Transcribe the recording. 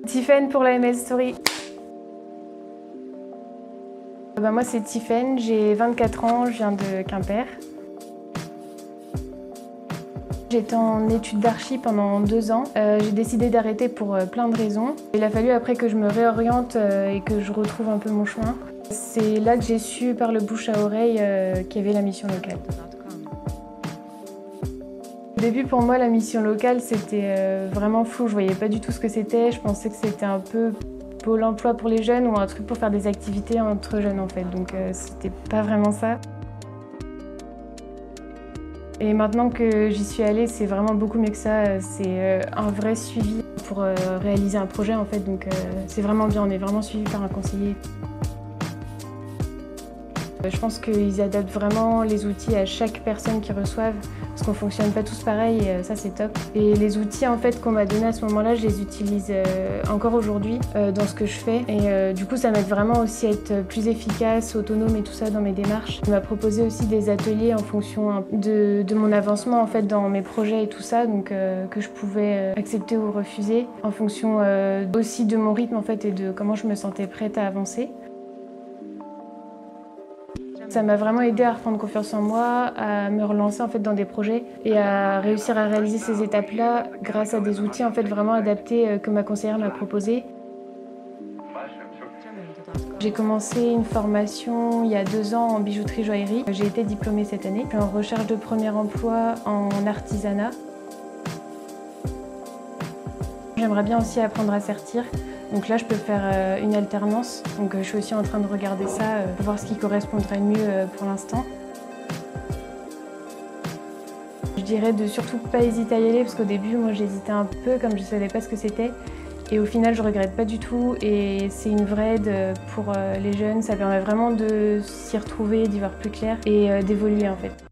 Tiffaine pour la MS Story. Moi c'est Tiffaine, j'ai 24 ans, je viens de Quimper. J'étais en études d'archi pendant 2 ans. J'ai décidé d'arrêter pour plein de raisons. Il a fallu après que je me réoriente et que je retrouve un peu mon chemin. C'est là que j'ai su par le bouche à oreille qu'il y avait la mission locale. Au début, pour moi, la mission locale, c'était vraiment flou. Je voyais pas du tout ce que c'était. Je pensais que c'était un peu Pôle emploi pour les jeunes ou un truc pour faire des activités entre jeunes, en fait. Donc, c'était pas vraiment ça. Et maintenant que j'y suis allée, c'est vraiment beaucoup mieux que ça. C'est un vrai suivi pour réaliser un projet, en fait. Donc, c'est vraiment bien. On est vraiment suivi par un conseiller. Je pense qu'ils adaptent vraiment les outils à chaque personne qu'ils reçoivent, parce qu'on ne fonctionne pas tous pareil, et ça c'est top. Et les outils en fait qu'on m'a donnés à ce moment-là, je les utilise encore aujourd'hui dans ce que je fais. Et du coup, ça m'aide vraiment aussi à être plus efficace, autonome et tout ça dans mes démarches. Il m'a proposé aussi des ateliers en fonction de mon avancement en fait dans mes projets et tout ça, donc que je pouvais accepter ou refuser en fonction aussi de mon rythme en fait et de comment je me sentais prête à avancer. Ça m'a vraiment aidé à reprendre confiance en moi, à me relancer en fait dans des projets et à réussir à réaliser ces étapes-là grâce à des outils en fait vraiment adaptés que ma conseillère m'a proposés. J'ai commencé une formation il y a 2 ans en bijouterie-joaillerie. J'ai été diplômée cette année. Je suis en recherche de premier emploi en artisanat. J'aimerais bien aussi apprendre à sertir. Donc là, je peux faire une alternance. Donc je suis aussi en train de regarder ça pour voir ce qui correspondrait le mieux pour l'instant. Je dirais de surtout pas hésiter à y aller parce qu'au début, moi, j'hésitais un peu comme je savais pas ce que c'était. Et au final, je regrette pas du tout et c'est une vraie aide pour les jeunes. Ça permet vraiment de s'y retrouver, d'y voir plus clair et d'évoluer en fait.